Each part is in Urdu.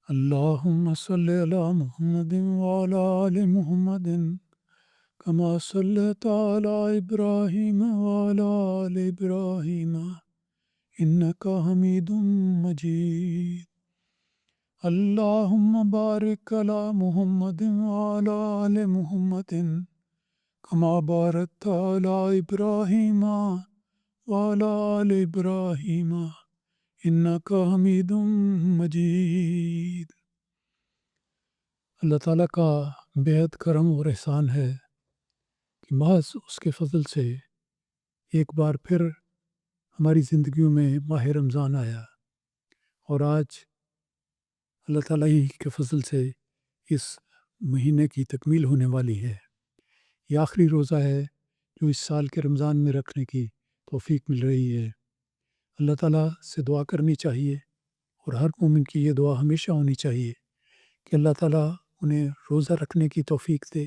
اللهم صل على محمد وعلى آل محمد كما صليت على إبراهيم وعلى آل إبراهيم إنك حميد مجيد. اللهم بارك على محمد وعلى آل محمد كما باركت على إبراهيم وعلى آل إبراهيم إنك حميد مجيد. اللہ تعالیٰ کا بےحد کرم اور احسان ہے کہ محض اس کے فضل سے ایک بار پھر ہماری زندگیوں میں ماہ رمضان آیا، اور آج اللہ تعالیٰ ہی کے فضل سے اس مہینے کی تکمیل ہونے والی ہے۔ یہ آخری روزہ ہے جو اس سال کے رمضان میں رکھنے کی توفیق مل رہی ہے۔ اللہ تعالیٰ سے دعا کرنی چاہیے، اور ہر مومن کی یہ دعا ہمیشہ ہونی چاہیے کہ اللہ تعالیٰ انہیں روزہ رکھنے کی توفیق دے،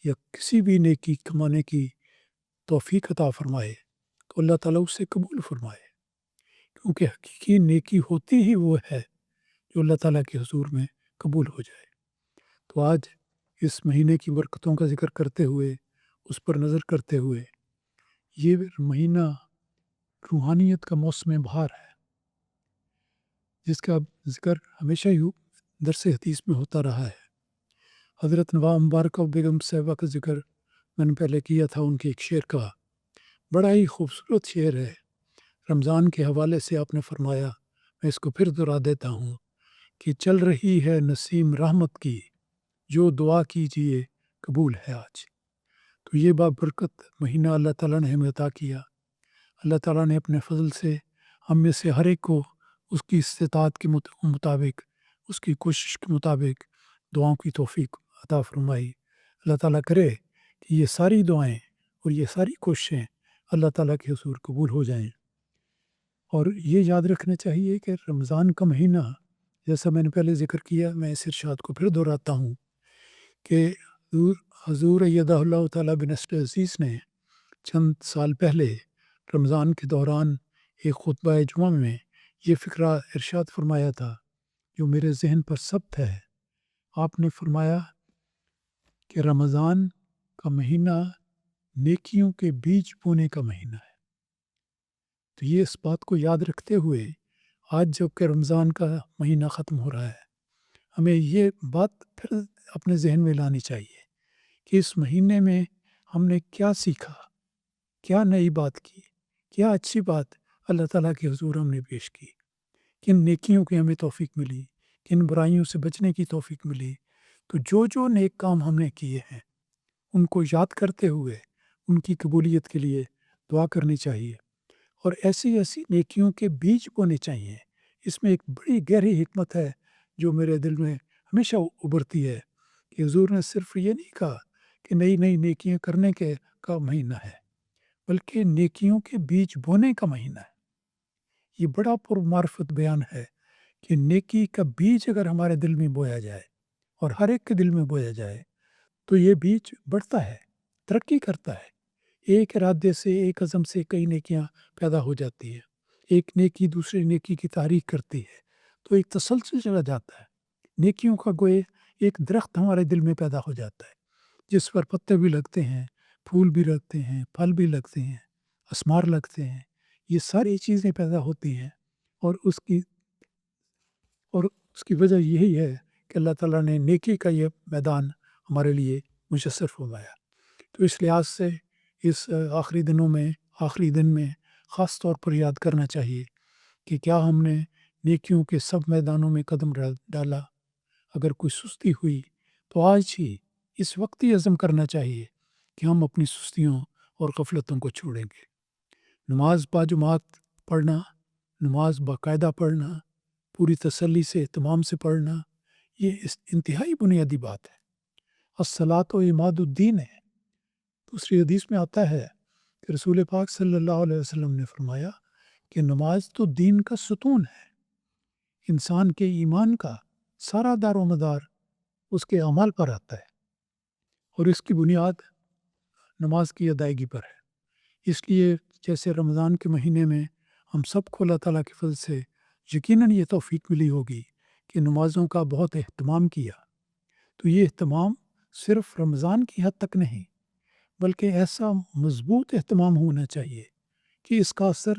یا کسی بھی نیکی کمانے کی توفیق عطا فرمائے تو اللہ تعالیٰ اس سے قبول فرمائے، کیونکہ حقیقی نیکی ہوتی ہی وہ ہے جو اللہ تعالیٰ کے حضور میں قبول ہو جائے۔ تو آج اس مہینے کی برکتوں کا ذکر کرتے ہوئے، اس پر نظر کرتے ہوئے، یہ مہینہ روحانیت کا موسم بہار ہے، جس کا ذکر ہمیشہ ہی درس حدیث میں ہوتا رہا ہے۔ حضرت نواب مبارکہ بیگم صاحبہ کا ذکر میں نے پہلے کیا تھا، ان کے ایک شعر کا، بڑا ہی خوبصورت شعر ہے۔ رمضان کے حوالے سے آپ نے فرمایا، میں اس کو پھر دہرا دیتا ہوں کہ چل رہی ہے نسیم رحمت کی، جو دعا کیجئے قبول ہے آج۔ تو یہ بابرکت مہینہ اللہ تعالیٰ نے ہمیں عطا کیا۔ اللہ تعالیٰ نے اپنے فضل سے ہم میں سے ہر ایک کو اس کی استطاعت کے مطابق، اس کی کوشش کے مطابق دعاؤں کی توفیق عطا فرمائی۔ اللہ تعالیٰ کرے کہ یہ ساری دعائیں اور یہ ساری کوششیں اللہ تعالیٰ کے حضور قبول ہو جائیں۔ اور یہ یاد رکھنا چاہیے کہ رمضان کا مہینہ، جیسا میں نے پہلے ذکر کیا، میں اس ارشاد کو پھر دہراتا ہوں کہ حضور ایدہ اللہ تعالیٰ بنصر عزیز نے چند سال پہلے رمضان کے دوران ایک خطبہ جمعہ میں یہ فقرہ ارشاد فرمایا تھا جو میرے ذہن پر ثبت ہے۔ آپ نے فرمایا کہ رمضان کا مہینہ نیکیوں کے بیج بونے کا مہینہ ہے۔ تو یہ اس بات کو یاد رکھتے ہوئے آج جب کہ رمضان کا مہینہ ختم ہو رہا ہے، ہمیں یہ بات پھر اپنے ذہن میں لانی چاہیے کہ اس مہینے میں ہم نے کیا سیکھا، کیا نئی بات کی، کیا اچھی بات اللہ تعالیٰ کے حضور ہم نے پیش کی، کن نیکیوں کی ہمیں توفیق ملی، کن برائیوں سے بچنے کی توفیق ملی۔ تو جو نیک کام ہم نے کیے ہیں ان کو یاد کرتے ہوئے ان کی قبولیت کے لیے دعا کرنی چاہیے، اور ایسی نیکیوں کے بیج بونے چاہیے۔ اس میں ایک بڑی گہری حکمت ہے جو میرے دل میں ہمیشہ ابھرتی ہے کہ حضور نے صرف یہ نہیں کہا کہ نئی نئی نیکیاں کرنے کا مہینہ ہے، بلکہ نیکیوں کے بیج بونے کا مہینہ ہے۔ یہ بڑا پرمعرفت بیان ہے کہ نیکی کا بیج اگر ہمارے دل میں بویا جائے اور ہر ایک کے دل میں بویا جائے تو یہ بیج بڑھتا ہے، ترقی کرتا ہے۔ ایک ارادے سے، ایک عزم سے کئی نیکیاں پیدا ہو جاتی ہیں۔ ایک نیکی دوسرے نیکی کی تحریک کرتی ہے تو ایک تسلسل چلا جاتا ہے۔ نیکیوں کا گوئے ایک درخت ہمارے دل میں پیدا ہو جاتا ہے جس پر پتے بھی لگتے ہیں، پھول بھی لگتے ہیں، پھل بھی لگتے ہیں، اسمار لگتے ہیں۔ یہ ساری چیزیں پیدا ہوتی ہیں، اور اس کی وجہ یہی ہے کہ اللہ تعالیٰ نے نیکی کا یہ میدان ہمارے لیے میسر فرمایا۔ تو اس لحاظ سے اس آخری دن میں خاص طور پر یاد کرنا چاہیے کہ کیا ہم نے نیکیوں کے سب میدانوں میں قدم ڈالا۔ اگر کوئی سستی ہوئی تو آج ہی اس وقت ہی عزم کرنا چاہیے کہ ہم اپنی سستیوں اور غفلتوں کو چھوڑیں گے۔ نماز باجماعت پڑھنا، نماز باقاعدہ پڑھنا، پوری تسلی سے اہتمام سے پڑھنا، یہ انتہائی بنیادی بات ہے۔ الصلاۃ و عماد الدین ہے۔ دوسری حدیث میں آتا ہے کہ رسول پاک صلی اللہ علیہ وسلم نے فرمایا کہ نماز تو دین کا ستون ہے۔ انسان کے ایمان کا سارا دار و مدار اس کے اعمال پر آتا ہے، اور اس کی بنیاد نماز کی ادائیگی پر ہے۔ اس لیے جیسے رمضان کے مہینے میں ہم سب کو اللہ تعالیٰ کے فضل سے یقیناً یہ توفیق ملی ہوگی کہ نمازوں کا بہت اہتمام کیا، تو یہ اہتمام صرف رمضان کی حد تک نہیں بلکہ ایسا مضبوط اہتمام ہونا چاہیے کہ اس کا اثر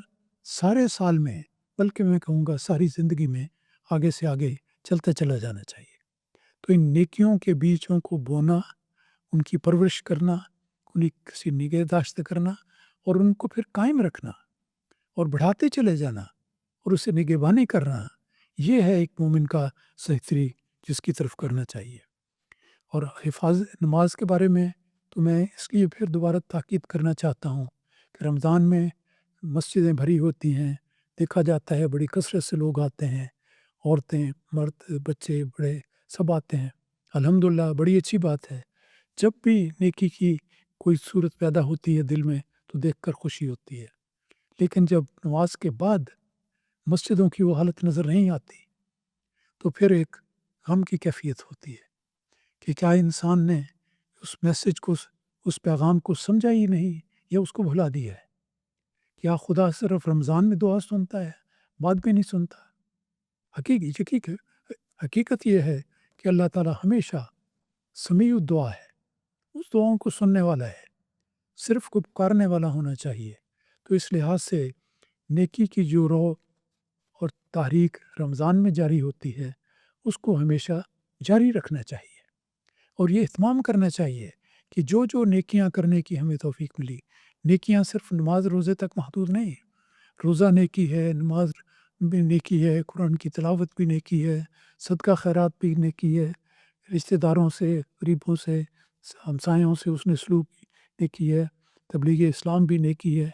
سارے سال میں، بلکہ میں کہوں گا ساری زندگی میں آگے سے آگے چلتا چلا جانا چاہیے۔ تو ان نیکیوں کے بیجوں کو بونا، ان کی پرورش کرنا، انہیں کسی نگہداشت کرنا اور ان کو پھر قائم رکھنا اور بڑھاتے چلے جانا اور اسے نگہبانی کرنا، یہ ہے ایک مومن کا صحیح طریق جس کی طرف کرنا چاہیے۔ اور نماز کے بارے میں تو میں اس لیے پھر دوبارہ تاکید کرنا چاہتا ہوں کہ رمضان میں مسجدیں بھری ہوتی ہیں، دیکھا جاتا ہے بڑی کثرت سے لوگ آتے ہیں، عورتیں، مرد، بچے، بڑے سب آتے ہیں۔ الحمدللہ بڑی اچھی بات ہے۔ جب بھی نیکی کی کوئی صورت پیدا ہوتی ہے دل میں تو دیکھ کر خوشی ہوتی ہے، لیکن جب نماز کے بعد مسجدوں کی وہ حالت نظر نہیں آتی تو پھر ایک غم کی کیفیت ہوتی ہے کہ کیا انسان نے اس میسج کو، اس پیغام کو سمجھا ہی نہیں یا اس کو بھلا دیا ہے؟ کیا خدا صرف رمضان میں دعا سنتا ہے، بعد میں نہیں سنتا؟ حقیقت یہ ہے کہ اللہ تعالیٰ ہمیشہ سمیع الدعا ہے، اس دعاؤں کو سننے والا ہے، صرف کو پکارنے والا ہونا چاہیے۔ تو اس لحاظ سے نیکی کی جو روح اور تحریک رمضان میں جاری ہوتی ہے اس کو ہمیشہ جاری رکھنا چاہیے اور یہ اہتمام کرنا چاہیے کہ جو جو نیکیاں کرنے کی ہمیں توفیق ملی، نیکیاں صرف نماز روزے تک محدود نہیں، روزہ نیکی ہے، نماز بھی نیکی ہے، قرآن کی تلاوت بھی نیکی ہے، صدقہ خیرات بھی نیکی ہے، رشتہ داروں سے، غریبوں سے، ہمسایوں سے اس نے سلوک بھی نیکی ہے، تبلیغ اسلام بھی نیکی ہے،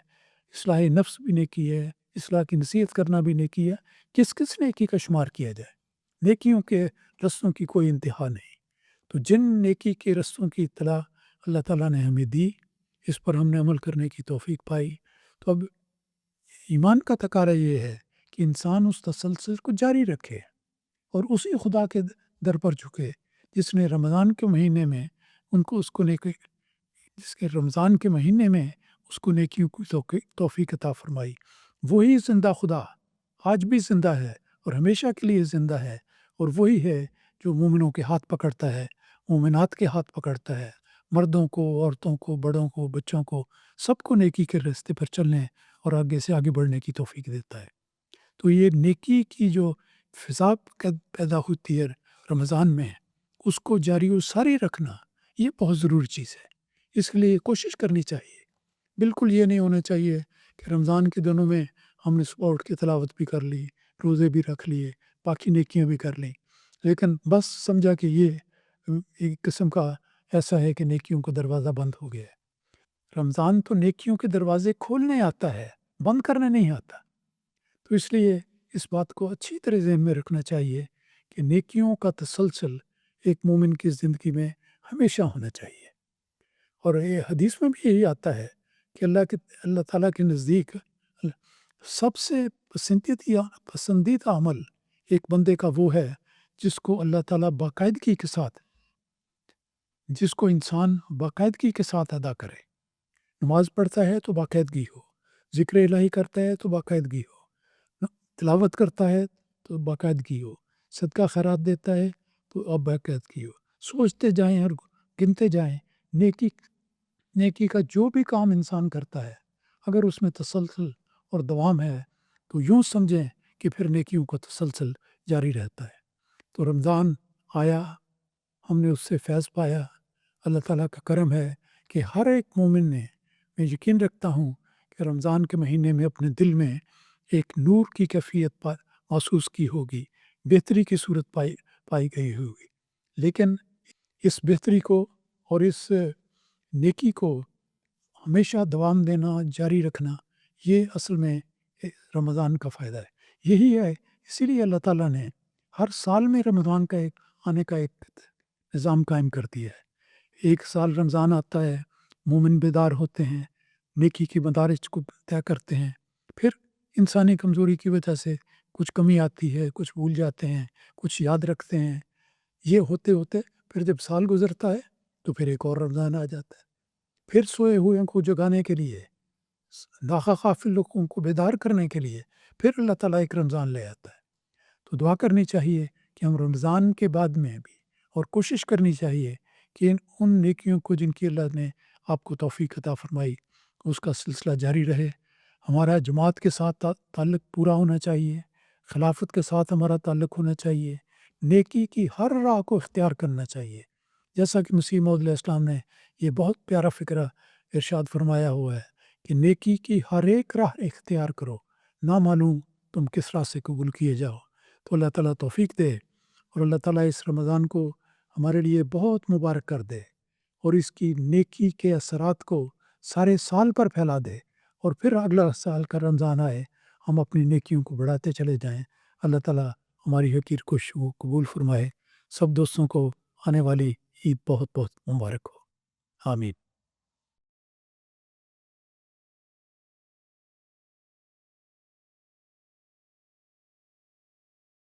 اصلاح نفس بھی نیکی ہے، اصلاح کی نصیحت کرنا بھی نیکی ہے۔ کس کس نیکی کا شمار کیا جائے؟ نیکیوں کے رستوں کی کوئی انتہا نہیں۔ تو جن نیکی کے رستوں کی اطلاع اللہ تعالیٰ نے ہمیں دی، اس پر ہم نے عمل کرنے کی توفیق پائی، تو اب ایمان کا تقاضا یہ ہے کہ انسان اس تسلسل کو جاری رکھے اور اسی خدا کے در پر جھکے جس نے رمضان کے مہینے میں رمضان کے مہینے میں اس کو نیکیوں کی توفیق عطا فرمائی۔ وہی زندہ خدا آج بھی زندہ ہے اور ہمیشہ کے لیے زندہ ہے، اور وہی ہے جو مومنوں کے ہاتھ پکڑتا ہے، مومنات کے ہاتھ پکڑتا ہے، مردوں کو، عورتوں کو، بڑوں کو، بچوں کو، سب کو نیکی کے راستے پر چلنے اور آگے سے آگے بڑھنے کی توفیق دیتا ہے۔ تو یہ نیکی کی جو فضا پیدا ہوتی ہے رمضان میں، اس کو جاری و ساری رکھنا یہ بہت ضروری چیز ہے۔ اس کے لیے کوشش کرنی چاہیے۔ بالکل یہ نہیں ہونا چاہیے کہ رمضان کے دنوں میں ہم نے صبح اٹھ کے تلاوت بھی کر لی، روزے بھی رکھ لیے، باقی نیکیاں بھی کر لیں، لیکن بس سمجھا کہ یہ ایک قسم کا ایسا ہے کہ نیکیوں کا دروازہ بند ہو گیا ہے۔ رمضان تو نیکیوں کے دروازے کھولنے آتا ہے، بند کرنے نہیں آتا۔ تو اس لیے اس بات کو اچھی طرح ذہن میں رکھنا چاہیے کہ نیکیوں کا تسلسل ایک مومن کی زندگی میں ہمیشہ ہونا چاہیے۔ اور یہ حدیث میں بھی یہی آتا ہے کہ اللہ تعالیٰ کے نزدیک سب سے پسندیدہ عمل ایک بندے کا وہ ہے جس کو اللہ تعالیٰ باقاعدگی کے ساتھ، جس کو انسان باقاعدگی کے ساتھ ادا کرے۔ نماز پڑھتا ہے تو باقاعدگی ہو، ذکر الہی کرتا ہے تو باقاعدگی ہو، تلاوت کرتا ہے تو باقاعدگی ہو، صدقہ خیرات دیتا ہے تو اب باقاعدگی ہو، سوچتے جائیں اور گنتے جائیں۔ نیکی کا جو بھی کام انسان کرتا ہے اگر اس میں تسلسل اور دوام ہے تو یوں سمجھیں کہ پھر نیکیوں کا تسلسل جاری رہتا ہے۔ تو رمضان آیا، ہم نے اس سے فیض پایا۔ اللہ تعالیٰ کا کرم ہے کہ ہر ایک مومن نے، میں یقین رکھتا ہوں کہ رمضان کے مہینے میں اپنے دل میں ایک نور کی کیفیت محسوس کی ہوگی، بہتری کی صورت پائی گئی ہوگی۔ لیکن اس بہتری کو اور اس نیکی کو ہمیشہ دوام دینا، جاری رکھنا، یہ اصل میں رمضان کا فائدہ ہے۔ یہی ہے، اسی لیے اللہ تعالیٰ نے ہر سال میں رمضان کا آنے کا ایک نظام قائم کر دیا ہے۔ ایک سال رمضان آتا ہے، مومن بیدار ہوتے ہیں، نیکی کی مدارج کو طے کرتے ہیں، پھر انسانی کمزوری کی وجہ سے کچھ کمی آتی ہے، کچھ بھول جاتے ہیں، کچھ یاد رکھتے ہیں۔ یہ ہوتے ہوتے پھر جب سال گزرتا ہے تو پھر ایک اور رمضان آ جاتا ہے، پھر سوئے ہوئے کو جگانے کے لیے، ناغافل لوگوں کو بیدار کرنے کے لیے پھر اللہ تعالیٰ ایک رمضان لے آتا ہے۔ تو دعا کرنی چاہیے کہ ہم رمضان کے بعد میں بھی اور کوشش کرنی چاہیے کہ ان نیکیوں کو جن کی اللہ نے آپ کو توفیق عطا فرمائی اس کا سلسلہ جاری رہے۔ ہمارا جماعت کے ساتھ تعلق پورا ہونا چاہیے، خلافت کے ساتھ ہمارا تعلق ہونا چاہیے، نیکی کی ہر راہ کو اختیار کرنا چاہیے، جیسا کہ مسیح موعود علیہ السلام نے یہ بہت پیارا فکرہ ارشاد فرمایا ہوا ہے کہ نیکی کی ہر ایک راہ اختیار کرو، نہ معلوم تم کس راہ سے قبول کیے جاؤ۔ تو اللہ تعالیٰ توفیق دے، اور اللہ تعالیٰ اس رمضان کو ہمارے لیے بہت مبارک کر دے، اور اس کی نیکی کے اثرات کو سارے سال پر پھیلا دے، اور پھر اگلا سال کا رمضان آئے ہم اپنی نیکیوں کو بڑھاتے چلے جائیں۔ اللہ تعالیٰ ہماری حقیر کوشش کو قبول فرمائے۔ سب دوستوں کو آنے والی عید بہت بہت مبارک ہو۔ آمین۔